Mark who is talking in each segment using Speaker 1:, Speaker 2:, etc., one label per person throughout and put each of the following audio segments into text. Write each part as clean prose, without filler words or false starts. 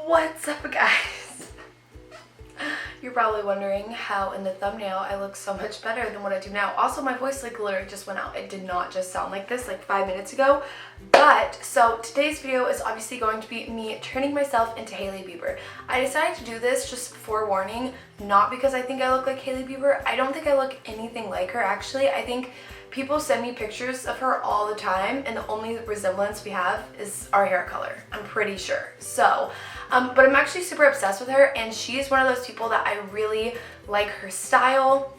Speaker 1: What's up, guys? You're probably wondering how in the thumbnail I look so much better than what I do now. Also, my voice like literally just went out. It did not just sound like this like 5 minutes ago. But so today's video is obviously going to be me turning myself into Hailey Bieber. I decided to do this just forewarning, not because I think I look like Hailey Bieber. I don't think I look anything like her, actually. I think people send me pictures of her all the time and the only resemblance we have is our hair color, I'm pretty sure. So, but I'm actually super obsessed with her, and she's one of those people that I really like her style,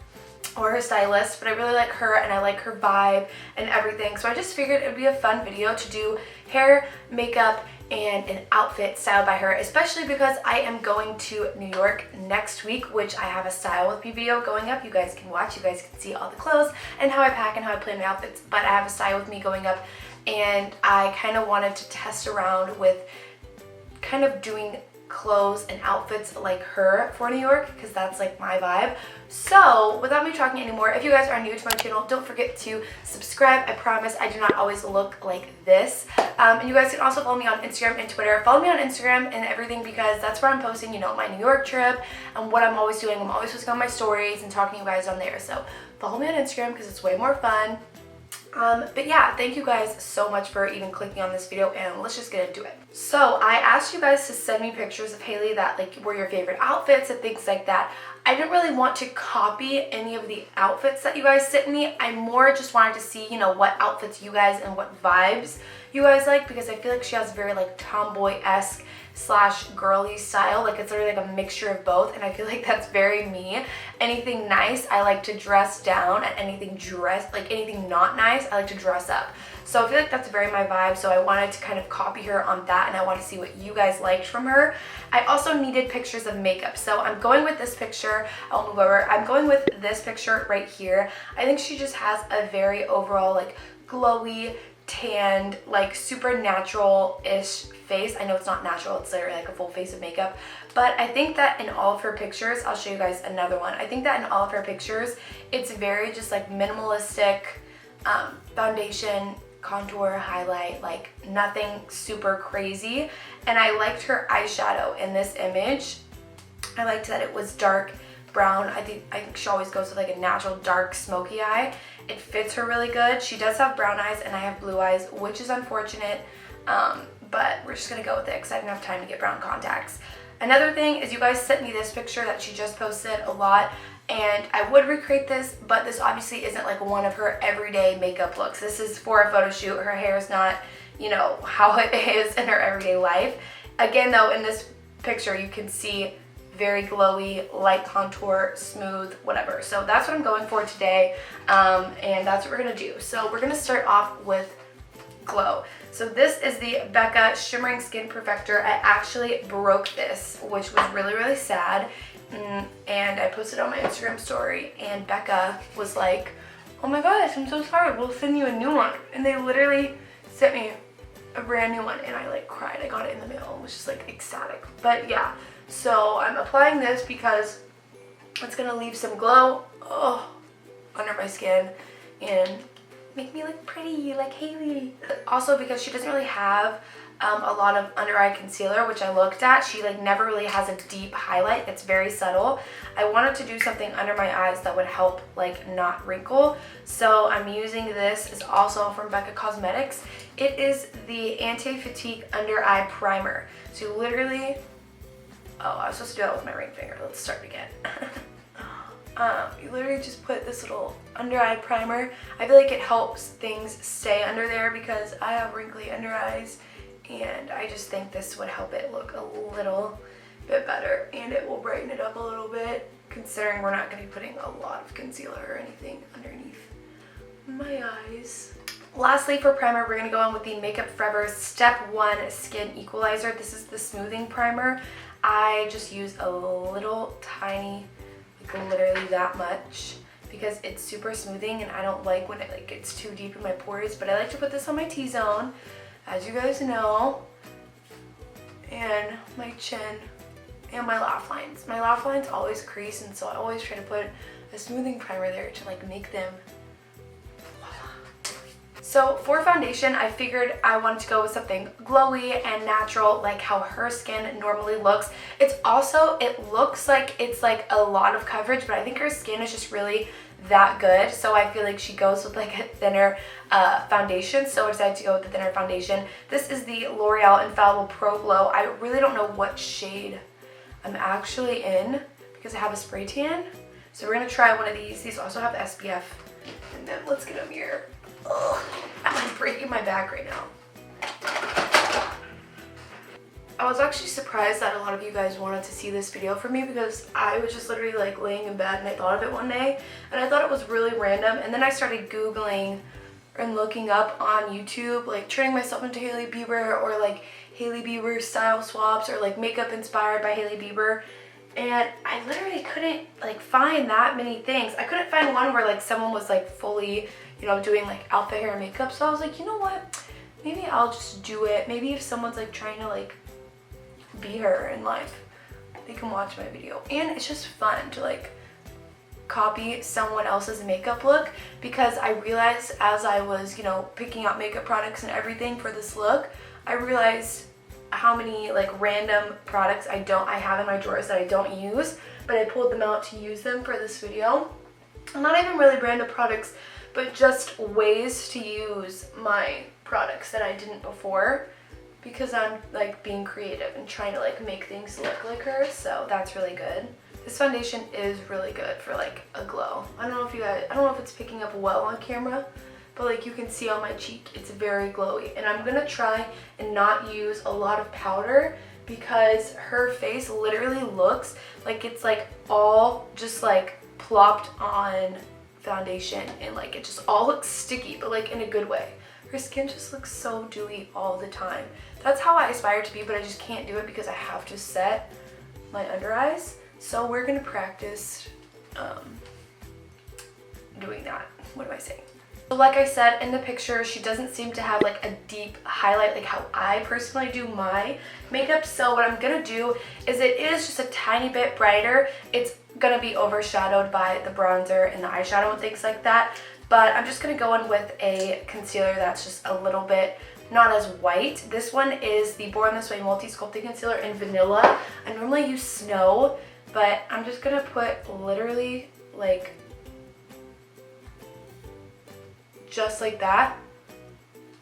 Speaker 1: or her stylist, but I really like her and I like her vibe and everything. So I just figured it would be a fun video to do hair, makeup, and an outfit styled by her, especially because I am going to New York next week, which I have a style with me video going up. You guys can watch, you guys can see all the clothes and how I pack and how I plan my outfits, but I have a style with me going up, and I kind of wanted to test around with kind of doing clothes and outfits like her for New York, because that's like my vibe. So without me talking anymore, if you guys are new to my channel, don't forget to subscribe. I promise I do not always look like this. And you guys can also follow me on Instagram and Twitter. Follow me on Instagram and everything, because that's where I'm posting, you know, my New York trip and what I'm always doing. I'm always posting on my stories and talking to you guys on there. So follow me on Instagram because it's way more fun. But yeah, thank you guys so much for even clicking on this video, and let's just get into it. So I asked you guys to send me pictures of Hailey that like were your favorite outfits and things like that. I didn't really want to copy any of the outfits that you guys sent me. I more just wanted to see, you know, what outfits you guys and what vibes you guys like, because I feel like she has very like tomboy-esque / girly style. Like it's literally like a mixture of both, and I feel like that's very me. Anything nice I like to dress down, and anything not nice I like to dress up. So I feel like that's very my vibe, so I wanted to kind of copy her on that, and I want to see what you guys liked from her. I also needed pictures of makeup, so I'm going with this picture. I'll move over. I'm going with this picture right here. I think she just has a very overall like glowy, tanned, like super natural-ish face. I know it's not natural, it's literally like a full face of makeup, but I think that in all of her pictures, I'll show you guys another one. I think that in all of her pictures, it's very just like minimalistic, foundation, contour, highlight, like nothing super crazy. And I liked her eyeshadow in this image. I liked that it was dark brown. I think she always goes with like a natural dark smoky eye. It fits her really good. She does have brown eyes and I have blue eyes, which is unfortunate, but we're just gonna go with it because I didn't have time to get brown contacts. Another thing is you guys sent me this picture that she just posted a lot, and I would recreate this, but this obviously isn't like one of her everyday makeup looks. This is for a photo shoot. Her hair is not, you know, how it is in her everyday life. Again though, in this picture you can see very glowy, light contour, smooth, whatever. So that's what I'm going for today, and that's what we're gonna do. So we're gonna start off with glow. So this is the Becca Shimmering Skin Perfector. I actually broke this, which was really, really sad. And I posted on my Instagram story, and Becca was like, oh my gosh, I'm so sorry, we'll send you a new one. And they literally sent me a brand new one, and I like cried. I got it in the mail. It was just like ecstatic. But yeah, so I'm applying this because it's gonna leave some glow under my skin and make me look pretty like Hailey. Also because she doesn't really have a lot of under eye concealer, which I looked at. She like never really has a deep highlight. It's very subtle. I wanted to do something under my eyes that would help like not wrinkle. So I'm using this. It's also from Becca Cosmetics. It is the Anti-Fatigue Under Eye Primer. So you literally, I was supposed to do that with my ring finger. Let's start again. You literally just put this little under eye primer. I feel like it helps things stay under there because I have wrinkly under eyes, and I just think this would help it look a little bit better, and it will brighten it up a little bit, considering we're not going to be putting a lot of concealer or anything underneath my eyes. Lastly, for primer, we're going to go on with the Makeup Forever Step 1 Skin Equalizer. This is the smoothing primer. I just use a little tiny, like literally that much, because it's super smoothing, and I don't like when it like gets too deep in my pores, but I like to put this on my T-zone, as you guys know, and my chin and my laugh lines. My laugh lines always crease, and so I always try to put a smoothing primer there to like make them So for foundation, I figured I wanted to go with something glowy and natural, like how her skin normally looks. It looks like it's like a lot of coverage, but I think her skin is just really that good. So I feel like she goes with like a thinner foundation. So I decided to go with the thinner foundation. This is the L'Oreal Infallible Pro Glow. I really don't know what shade I'm actually in because I have a spray tan. So we're gonna try one of these. These also have SPF. And then let's get them here. Ugh, I'm breaking my back right now. I was actually surprised that a lot of you guys wanted to see this video from me because I was just literally like laying in bed and I thought of it one day and I thought it was really random, and then I started Googling and looking up on YouTube like turning myself into Hailey Bieber or like Hailey Bieber style swaps or like makeup inspired by Hailey Bieber, and I literally couldn't like find that many things. I couldn't find one where like someone was like fully, you know, doing like outfit, hair, and makeup. So I was like, you know what, maybe I'll just do it. Maybe if someone's like trying to like be her in life, they can watch my video. And it's just fun to like copy someone else's makeup look, because I realized as I was, you know, picking out makeup products and everything for this look, I realized how many like random products I have in my drawers that I don't use, but I pulled them out to use them for this video. Not even really random products, but just ways to use my products that I didn't before, because I'm like being creative and trying to like make things look like her. So that's really good. This foundation is really good for like a glow. I don't know if it's picking up well on camera, but like you can see on my cheek, it's very glowy. And I'm gonna try and not use a lot of powder because her face literally looks like it's like all just like plopped on foundation, and like it just all looks sticky, but like in a good way. Her skin just looks so dewy all the time. That's how I aspire to be, but I just can't do it because I have to set my under eyes. So we're gonna practice doing that. What am I saying? So like I said in the picture, she doesn't seem to have like a deep highlight like how I personally do my makeup. So what I'm gonna do is, it is just a tiny bit brighter. It's gonna be overshadowed by the bronzer and the eyeshadow and things like that. But I'm just gonna go in with a concealer that's just a little bit not as white. This one is the Born This Way Multi Sculpting Concealer in Vanilla. I normally use Snow, but I'm just gonna put literally like just like that.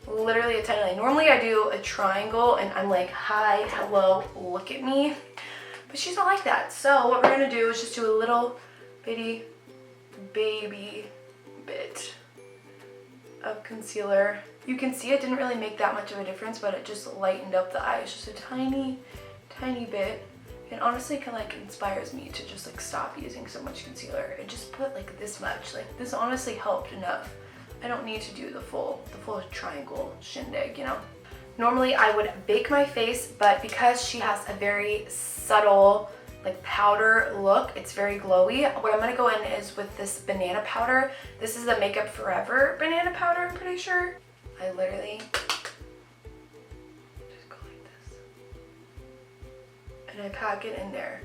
Speaker 1: Literally a tiny line. Normally I do a triangle and I'm like, hi, hello, look at me. But she's not like that. So what we're gonna do is just do a little bitty baby bit of concealer. You can see it didn't really make that much of a difference, but it just lightened up the eyes just a tiny bit. And honestly, it like inspires me to just like stop using so much concealer and just put like this much. Like this honestly helped enough. I don't need to do the full triangle shindig, you know. Normally I would bake my face, but because she has a very subtle like powder look, it's very glowy. What I'm gonna go in is with this banana powder. This is the Makeup Forever banana powder, I'm pretty sure. I literally just go like this and I pack it in there.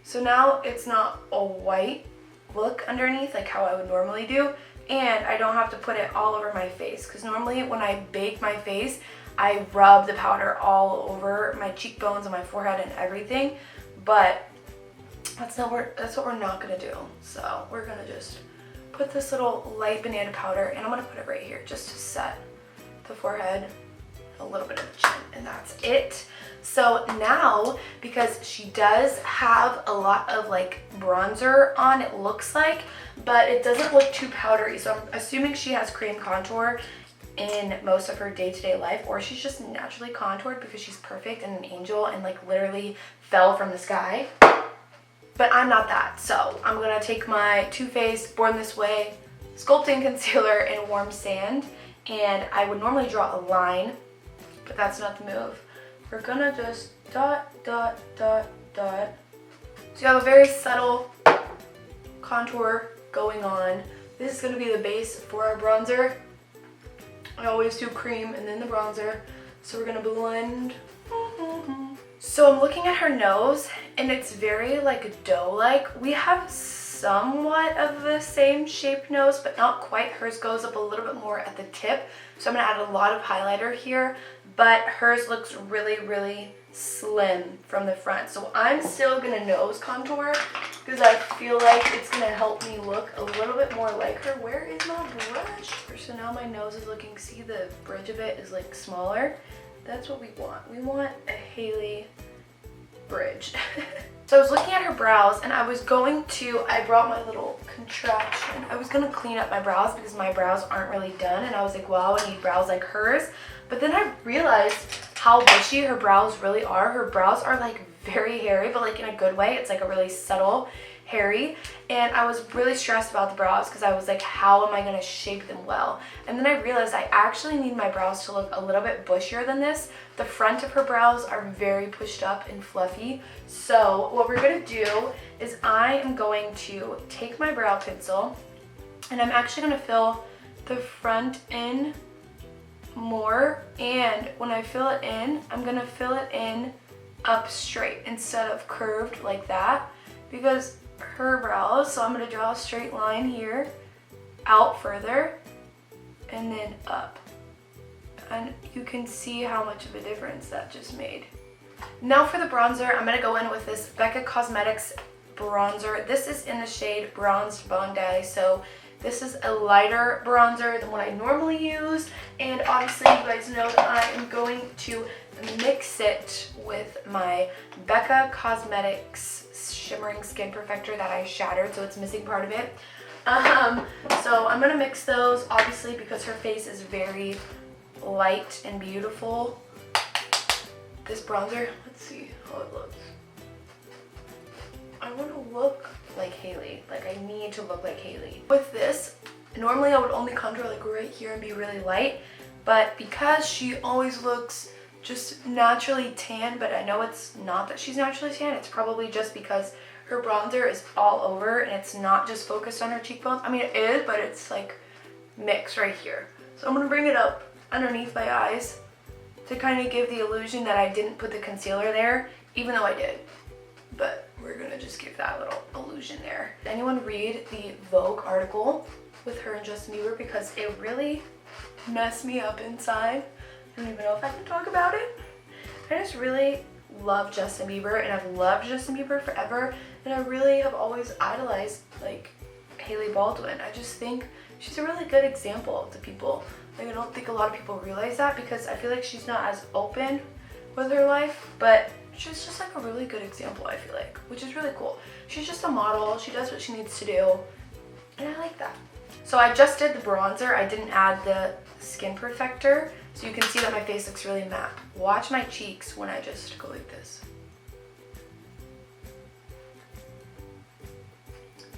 Speaker 1: So now it's not a white look underneath like how I would normally do, and I don't have to put it all over my face, because normally when I bake my face, I rub the powder all over my cheekbones and my forehead and everything. But that's what we're not gonna do. So we're gonna just put this little light banana powder, and I'm gonna put it right here just to set the forehead, a little bit of the chin, and that's it. So now, because she does have a lot of like bronzer on, it looks like, but it doesn't look too powdery. So I'm assuming she has cream contour in most of her day-to-day life, or she's just naturally contoured because she's perfect and an angel and like literally fell from the sky. But I'm not that. So I'm gonna take my Too Faced Born This Way Sculpting Concealer in Warm Sand, and I would normally draw a line, but that's not the move. We're gonna just dot, dot, dot, dot. So you have a very subtle contour going on. This is gonna be the base for our bronzer. I always do cream and then the bronzer. So we're gonna blend. So I'm looking at her nose, and it's very like dough-like. We have somewhat of the same shape nose, but not quite. Hers goes up a little bit more at the tip. So I'm gonna add a lot of highlighter here, but hers looks really, really slim from the front. So I'm still gonna nose contour because I feel like it's gonna help me look a little bit more like her. Where is my brush? So now my nose is looking, see the bridge of it is like smaller. That's what we want. We want a Hailey bridge. So I was looking at her brows and I brought my little contraption. I was gonna clean up my brows because my brows aren't really done, and I was like, wow, I need brows like hers. But then I realized how bushy her brows really are. Her brows are like very hairy, but like in a good way. It's like a really subtle hairy, and I was really stressed about the brows because I was like, how am I gonna shape them well? And then I realized I actually need my brows to look a little bit bushier than this. The front of her brows are very pushed up and fluffy. So what we're gonna do is I am going to take my brow pencil and I'm actually gonna fill the front in more, and when I fill it in, I'm gonna fill it in up straight instead of curved like that, because her brows, so I'm going to draw a straight line here, out further, and then up. And you can see how much of a difference that just made. Now for the bronzer, I'm going to go in with this Becca Cosmetics bronzer. This is in the shade Bronzed Bondi, so this is a lighter bronzer than what I normally use, and obviously you guys know that I am going to mix it with my Becca Cosmetics Shimmering Skin Perfector that I shattered, so it's missing part of it. So I'm gonna mix those, obviously, because her face is very light and beautiful. This bronzer, let's see how it looks. I want to look like Hailey. Like, I need to look like Hailey. With this, normally I would only contour like right here and be really light, but because she always looks just naturally tan, but I know it's not that she's naturally tan, it's probably just because her bronzer is all over and it's not just focused on her cheekbones. I mean, it is, but it's like mixed right here. So I'm gonna bring it up underneath my eyes to kind of give the illusion that I didn't put the concealer there, even though I did. But we're gonna just give that little illusion there. Did anyone read the Vogue article with her and Justin Bieber? Because it really messed me up inside. I don't even know if I can talk about it. I just really love Justin Bieber, and I've loved Justin Bieber forever, and I really have always idolized like Hailey Baldwin. I just think she's a really good example to people. Like, I don't think a lot of people realize that because I feel like she's not as open with her life, but she's just like a really good example, I feel like, which is really cool. She's just a model, she does what she needs to do, and I like that. So I just did the bronzer, I didn't add the skin perfector, so you can see that my face looks really matte. Watch my cheeks when I just go like this.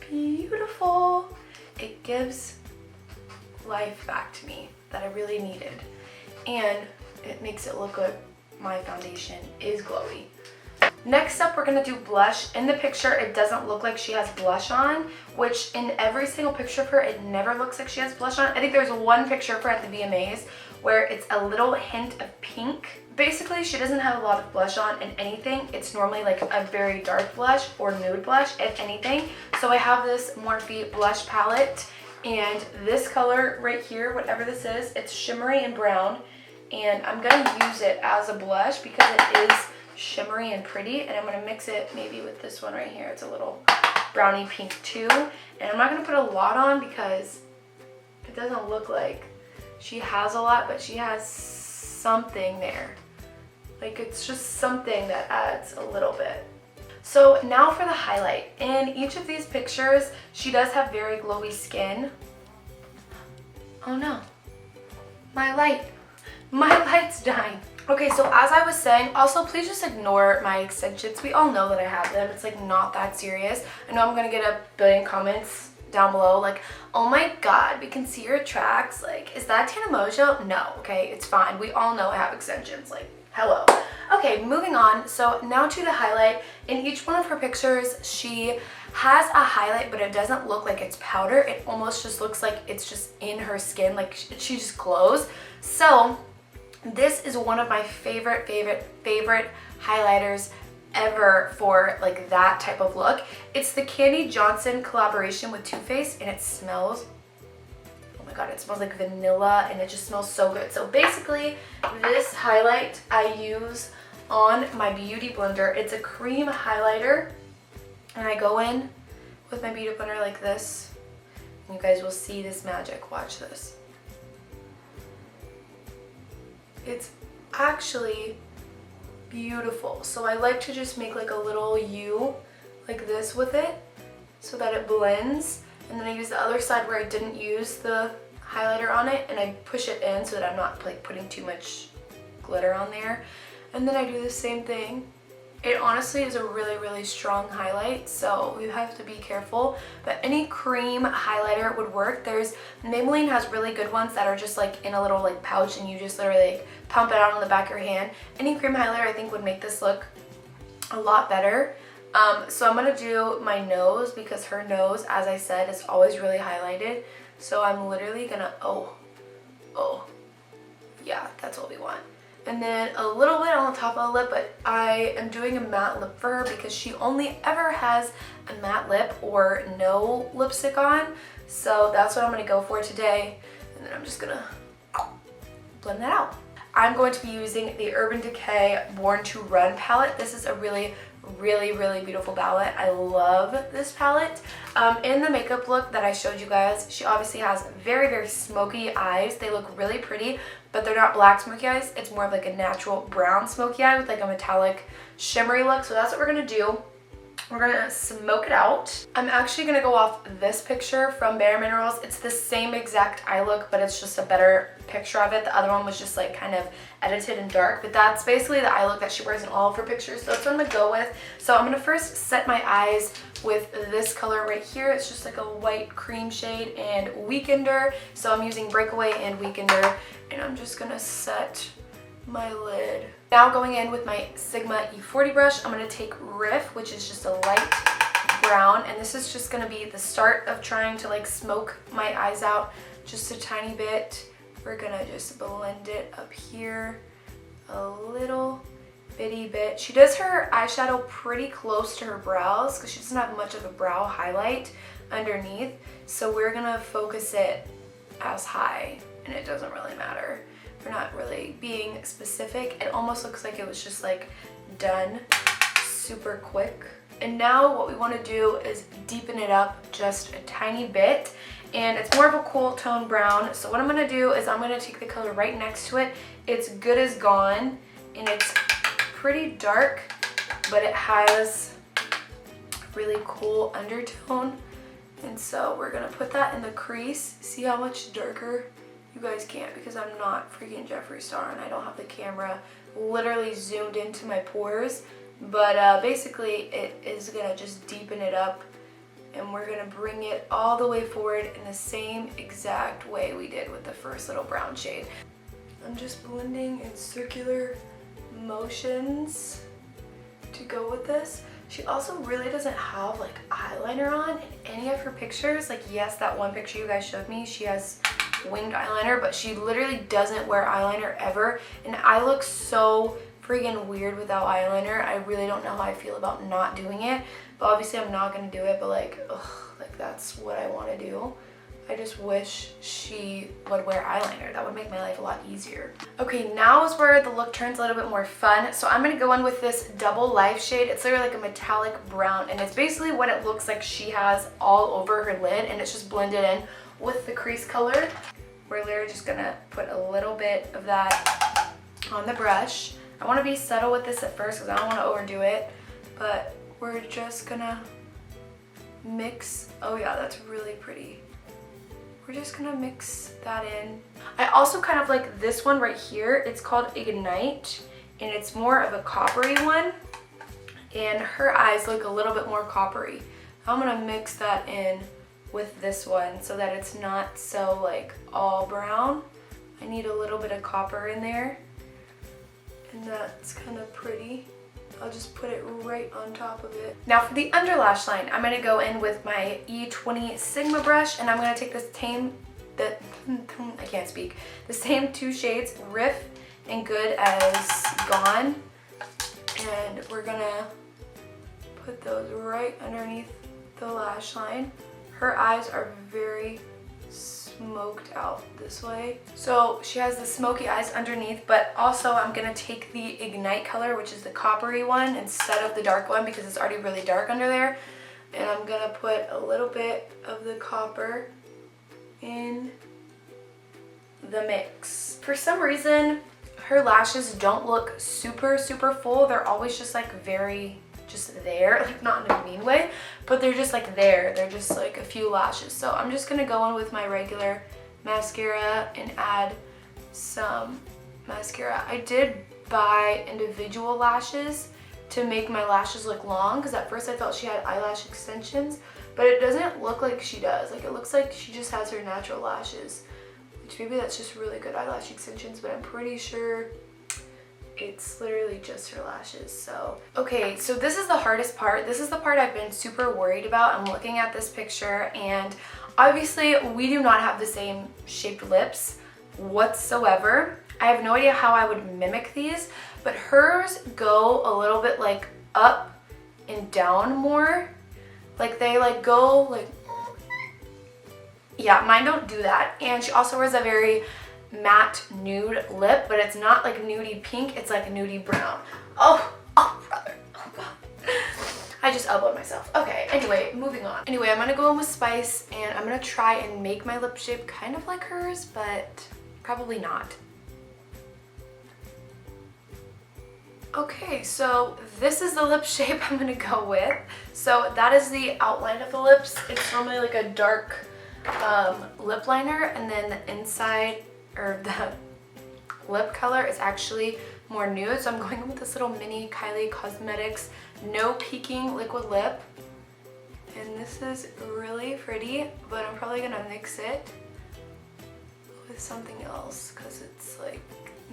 Speaker 1: Beautiful. It gives life back to me that I really needed, and it makes it look like my foundation is glowy. Next up, we're gonna do blush. In the picture, it doesn't look like she has blush on, which in every single picture of her, it never looks like she has blush on. I think there's one picture of her at the VMAs where it's a little hint of pink. Basically, she doesn't have a lot of blush on in anything. It's normally like a very dark blush or nude blush, if anything. So I have this Morphe blush palette, and this color right here, whatever this is, it's shimmery and brown, and I'm gonna use it as a blush because it is shimmery and pretty, and I'm gonna mix it maybe with this one right here. It's a little brownie pink too, and I'm not gonna put a lot on because it doesn't look like she has a lot, but she has something there. Like, it's just something that adds a little bit. So now for the highlight. In each of these pictures, she does have very glowy skin. Oh no, my light's dying. Okay, so as I was saying, also please just ignore my extensions. We all know that I have them. It's like not that serious. I know I'm gonna get a billion comments down below like, oh my god, we can see your tracks. Like, is that Tana Mojo? No, okay, it's fine. We all know I have extensions, like, hello. Okay, moving on. So now to the highlight. In each one of her pictures, she has a highlight, but it doesn't look like it's powder. It almost just looks like it's just in her skin, like she just glows. So this is one of my favorite highlighters ever for like that type of look. It's the Candy Johnson collaboration with Too Faced, and it smells, oh my god, it smells like vanilla, and it just smells so good. So basically, this highlight I use on my beauty blender. It's a cream highlighter, and I go in with my beauty blender like this, and you guys will see this magic. Watch this. It's actually beautiful. So I like to just make like a little U like this with it so that it blends, and then I use the other side where I didn't use the highlighter on it, and I push it in so that I'm not like putting too much glitter on there, and then I do the same thing. It honestly is a really strong highlight, so you have to be careful, but any cream highlighter would work. There's, Maybelline has really good ones that are just like in a little like pouch, and you just literally like pump it out on the back of your hand. Any cream highlighter I think would make this look a lot better. So I'm gonna do my nose, because her nose, as I said, is always really highlighted. So I'm literally gonna, oh, yeah, that's what we want. And then a little bit on the top of the lip, but I am doing a matte lip for her because she only ever has a matte lip or no lipstick on. So that's what I'm gonna go for today. And then I'm just gonna blend that out. I'm going to be using the Urban Decay Born to Run palette. This is a really beautiful palette. I love this palette. In the makeup look that I showed you guys, she obviously has very smoky eyes. They look really pretty, but they're not black smoky eyes. It's more of like a natural brown smoky eye with like a metallic shimmery look. So that's what we're gonna do. We're gonna smoke it out. I'm actually gonna go off this picture from Bare Minerals. It's the same exact eye look, but it's just a better picture of it. The other one was just like kind of edited and dark, but that's basically the eye look that she wears in all of her pictures. So that's what I'm gonna go with. So I'm gonna first set my eyes with this color right here. It's just like a white cream shade and Weekender. So I'm using Breakaway and Weekender, and I'm just gonna set my lid. Now going in with my Sigma E40 brush, I'm going to take Riff, which is just a light brown, and this is just going to be the start of trying to like smoke my eyes out just a tiny bit. We're going to just blend it up here a little bitty bit. She does her eyeshadow pretty close to her brows because she doesn't have much of a brow highlight underneath, so we're going to focus it as high, and it doesn't really matter. We're not really being specific. It almost looks like it was just like done super quick. And now what we want to do is deepen it up just a tiny bit, and it's more of a cool tone brown. So what I'm going to do is I'm going to take the color right next to it. It's Good As Gone, and it's pretty dark, but it has really cool undertone, and so we're going to put that in the crease. See how much darker? You guys can't because I'm not freaking Jeffree Star and I don't have the camera literally zoomed into my pores, but basically it is gonna just deepen it up, and we're gonna bring it all the way forward in the same exact way we did with the first little brown shade. I'm just blending in circular motions to go with this. She also really doesn't have like eyeliner on in any of her pictures. Like, yes, that one picture you guys showed me, she has winged eyeliner, but she literally doesn't wear eyeliner ever, and I look so freaking weird without eyeliner. I really don't know how I feel about not doing it, but obviously I'm not gonna do it, but like, ugh, like that's what I want to do. I just wish she would wear eyeliner. That would make my life a lot easier. Okay, now is where the look turns a little bit more fun. So I'm gonna go in with this Double Life shade. It's literally like a metallic brown, and it's basically what it looks like she has all over her lid, and it's just blended in with the crease color. We're literally just gonna put a little bit of that on the brush. I wanna be subtle with this at first because I don't wanna overdo it, but we're just gonna mix. Oh yeah, that's really pretty. We're just gonna mix that in. I also kind of like this one right here. It's called Ignite, and it's more of a coppery one, and her eyes look a little bit more coppery. I'm gonna mix that in with this one so that it's not so like all brown. I need a little bit of copper in there, and that's kind of pretty. I'll just put it right on top of it. Now for the under lash line, I'm gonna go in with my E20 Sigma brush, and I'm gonna take the same two shades, Riff and Good As Gone, and we're gonna put those right underneath the lash line. Her eyes are very smoked out this way. So she has the smoky eyes underneath, but also I'm gonna take the Ignite color, which is the coppery one, instead of the dark one because it's already really dark under there. And I'm gonna put a little bit of the copper in the mix. For some reason, her lashes don't look super full. They're always just like very just there, like not in a mean way, but they're just like there. They're just like a few lashes. So I'm just gonna go in with my regular mascara and add some mascara. I did buy individual lashes to make my lashes look long because at first I thought she had eyelash extensions, but it doesn't look like she does. Like it looks like she just has her natural lashes, which maybe that's just really good eyelash extensions, but I'm pretty sure it's literally just her lashes. So okay, so this is the hardest part. This is the part I've been super worried about. I'm looking at this picture and obviously we do not have the same shaped lips whatsoever. I have no idea how I would mimic these, but hers go a little bit like up and down more. Like they like go like, yeah, mine don't do that. And she also wears a very matte nude lip, but it's not like nudie pink, it's like nudie brown. Oh brother, oh god. I just elbowed myself. Okay, anyway, moving on. Anyway, I'm gonna go in with Spice and I'm gonna try and make my lip shape kind of like hers, but probably not. Okay, so this is the lip shape I'm gonna go with. So that is the outline of the lips. It's normally like a dark lip liner, and then the inside, or the lip color is actually more nude. So I'm going with this little mini Kylie Cosmetics No Peeking liquid lip. And this is really pretty, but I'm probably gonna mix it with something else because it's like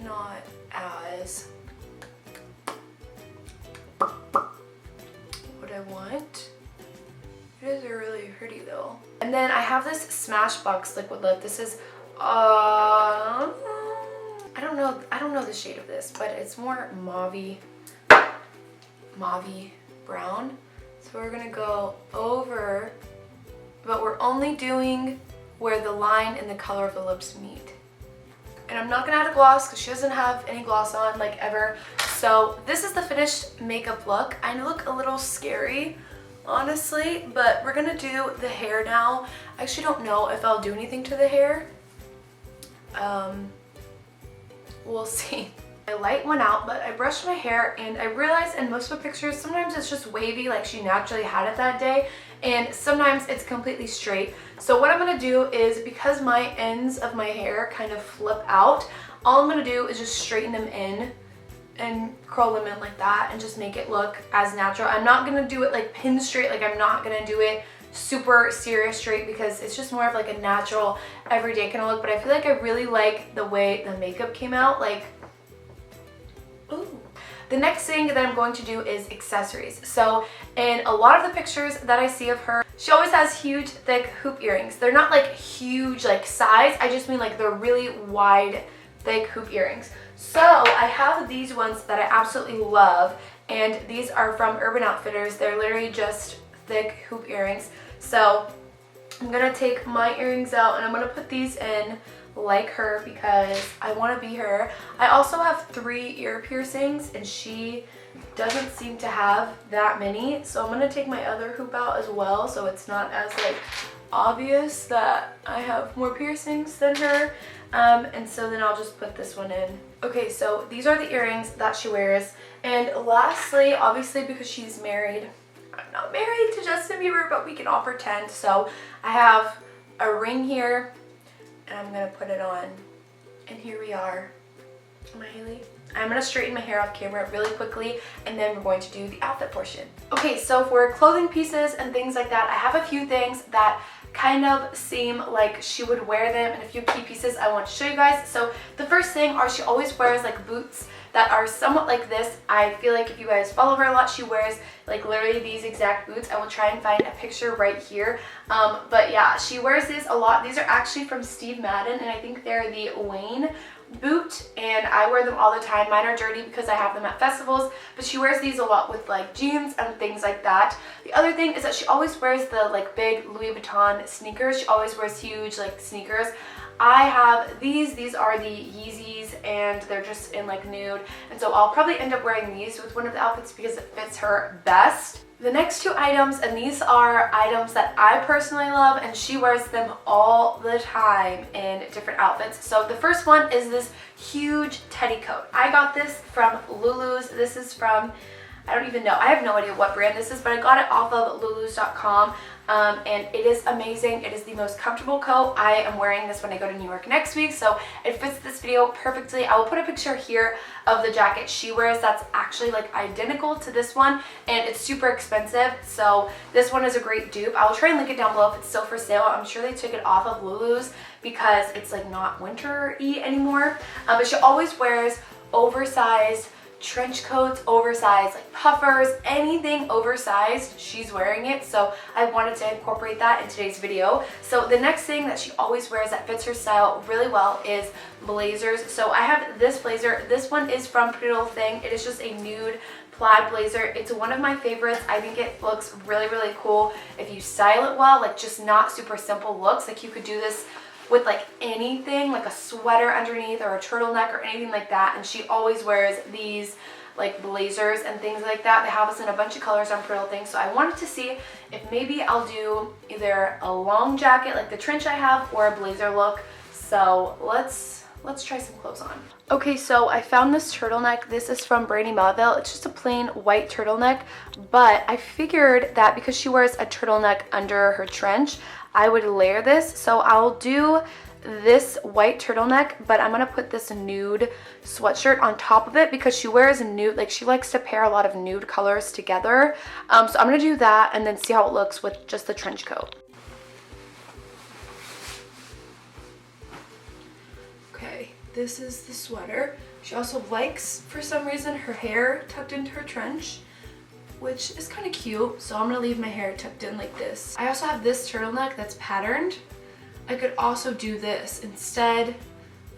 Speaker 1: not as what I want. It is really pretty though. And then I have this Smashbox liquid lip. This is I don't know the shade of this, but it's more mauvey brown. So we're gonna go over, but we're only doing where the line and the color of the lips meet. And I'm not gonna add a gloss because she doesn't have any gloss on like ever. So this is the finished makeup look. I look a little scary, honestly, but we're gonna do the hair now. I actually don't know if I'll do anything to the hair. We'll see. My light went out, but I brushed my hair and I realized in most of the pictures, sometimes it's just wavy like she naturally had it that day, and sometimes it's completely straight. So what I'm gonna do is, because my ends of my hair kind of flip out, all I'm gonna do is just straighten them in and curl them in like that and just make it look as natural. I'm not gonna do it like pin straight, like I'm not gonna do it super serious straight because it's just more of like a natural everyday kind of look. But I feel like I really like the way the makeup came out. Like, ooh. The next thing that I'm going to do is accessories. So in a lot of the pictures that I see of her, she always has huge thick hoop earrings. They're not like huge like size, I just mean like they're really wide thick hoop earrings. So I have these ones that I absolutely love, and these are from Urban Outfitters. They're literally just thick hoop earrings. So I'm gonna take my earrings out and I'm gonna put these in like her because I want to be her. I also have 3 ear piercings and she doesn't seem to have that many, so I'm gonna take my other hoop out as well so it's not as like obvious that I have more piercings than her. And so then I'll just put this one in. Okay, so these are the earrings that she wears. And lastly, obviously because she's married, I'm not married to Justin Bieber, but we can all pretend. So I have a ring here and I'm gonna put it on. And here we are. Am I Hailey? I'm gonna straighten my hair off camera really quickly and then we're going to do the outfit portion. Okay, so for clothing pieces and things like that, I have a few things that kind of seem like she would wear them and a few key pieces I want to show you guys. So the first thing are she always wears like boots that are somewhat like this. I feel like if you guys follow her a lot, she wears like literally these exact boots. I will try and find a picture right here. But yeah, she wears these a lot. These are actually from Steve Madden and I think they're the Wayne boot, and I wear them all the time. Mine are dirty because I have them at festivals, but she wears these a lot with like jeans and things like that. The other thing is that she always wears the like big Louis Vuitton sneakers. She always wears huge like sneakers. I have these are the Yeezys, and they're just in like nude, and so I'll probably end up wearing these with one of the outfits because it fits her best. The next two items, and these are items that I personally love, and she wears them all the time in different outfits. So the first one is this huge teddy coat. I got this from Lulu's. This is from, I don't even know, I have no idea what brand this is, but I got it off of lulus.com. And it is amazing. It is the most comfortable coat. I am wearing this when I go to New York next week, so it fits this video perfectly. I will put a picture here of the jacket she wears that's actually like identical to this one, and it's super expensive, so this one is a great dupe. I will try and link it down below if it's still for sale. I'm sure they took it off of Lulu's because it's like not winter-y anymore, but she always wears oversized trench coats, oversized like puffers, anything oversized, she's wearing it, so I wanted to incorporate that in today's video. So the next thing that she always wears that fits her style really well is blazers. So I have this blazer. This one is from Pretty Little Thing. It is just a nude plaid blazer. It's one of my favorites. I think it looks really, really cool if you style it well, like just not super simple looks. Like you could do this with like anything, like a sweater underneath or a turtleneck or anything like that, and she always wears these like blazers and things like that. They have us in a bunch of colors on Pretty Little Thing, so I wanted to see if maybe I'll do either a long jacket like the trench I have or a blazer look. So let's try some clothes on. Okay, so I found this turtleneck. This is from Brandy Melville. It's just a plain white turtleneck, but I figured that because she wears a turtleneck under her trench, I would layer this. So I'll do this white turtleneck, but I'm gonna put this nude sweatshirt on top of it because she wears nude, like she likes to pair a lot of nude colors together. So I'm gonna do that and then see how it looks with just the trench coat. Okay, this is the sweater. She also likes, for some reason, her hair tucked into her trench, which is kind of cute, so I'm gonna leave my hair tucked in like this. I also have this turtleneck that's patterned. I could also do this instead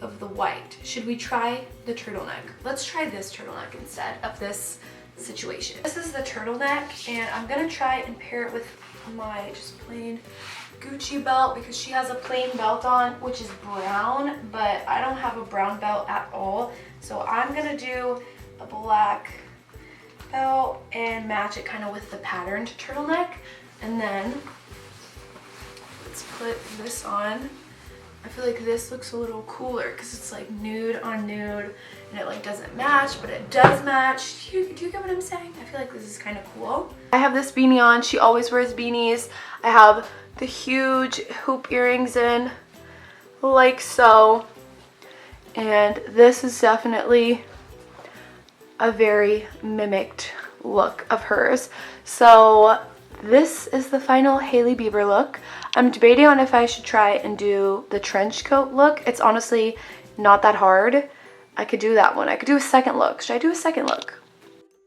Speaker 1: of the white. Should we try the turtleneck? Let's try this turtleneck instead of this situation. This is the turtleneck, and I'm gonna try and pair it with my just plain Gucci belt because she has a plain belt on, which is brown, but I don't have a brown belt at all. So I'm gonna do a black belt and match it kind of with the patterned turtleneck, and then let's put this on. I feel like this looks a little cooler because it's like nude on nude and it like doesn't match, but it does match. Do you get what I'm saying? I feel like this is kind of cool. I have this beanie on. She always wears beanies. I have the huge hoop earrings in like so, and this is definitely a very mimicked look of hers. So this is the final Hailey Bieber look. I'm debating on if I should try and do the trench coat look. It's honestly not that hard. I could do that one. I could do a second look. Should I do a second look?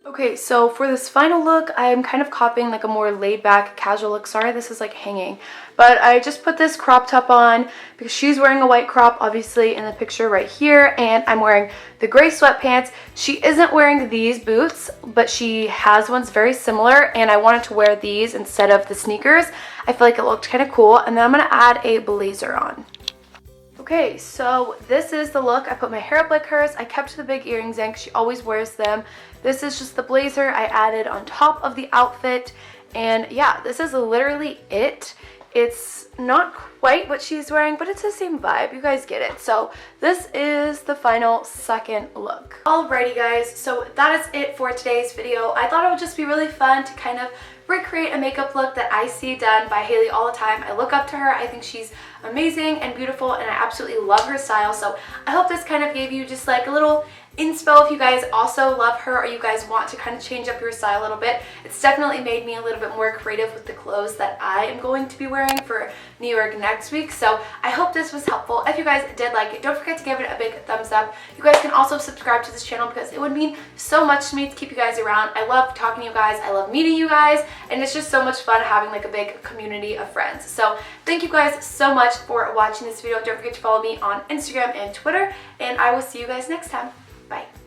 Speaker 1: Okay, so for this final look, I'm kind of copying like a more laid back casual look. Sorry, this is like hanging, but I just put this crop top on because she's wearing a white crop, obviously in the picture right here, and I'm wearing the gray sweatpants. She isn't wearing these boots, but she has ones very similar, and I wanted to wear these instead of the sneakers. I feel like it looked kind of cool, and then I'm gonna add a blazer on. Okay, so this is the look. I put my hair up like hers. I kept the big earrings in because she always wears them. This is just the blazer I added on top of the outfit. And yeah, this is literally it. It's not quite what she's wearing, but it's the same vibe. You guys get it. So this is the final second look. Alrighty guys, so that is it for today's video. I thought it would just be really fun to kind of recreate a makeup look that I see done by Hailey all the time. I look up to her. I think she's amazing and beautiful, and I absolutely love her style. So I hope this kind of gave you just like a little inspo if you guys also love her or you guys want to kind of change up your style a little bit. It's definitely made me a little bit more creative with the clothes that I am going to be wearing for New York next week. So I hope this was helpful. If you guys did like it, don't forget to give it a big thumbs up. You guys can also subscribe to this channel because it would mean so much to me to keep you guys around. I love talking to you guys. I love meeting you guys, and it's just so much fun having like a big community of friends. So thank you guys so much for watching this video. Don't forget to follow me on Instagram and Twitter, and I will see you guys next time. Bye.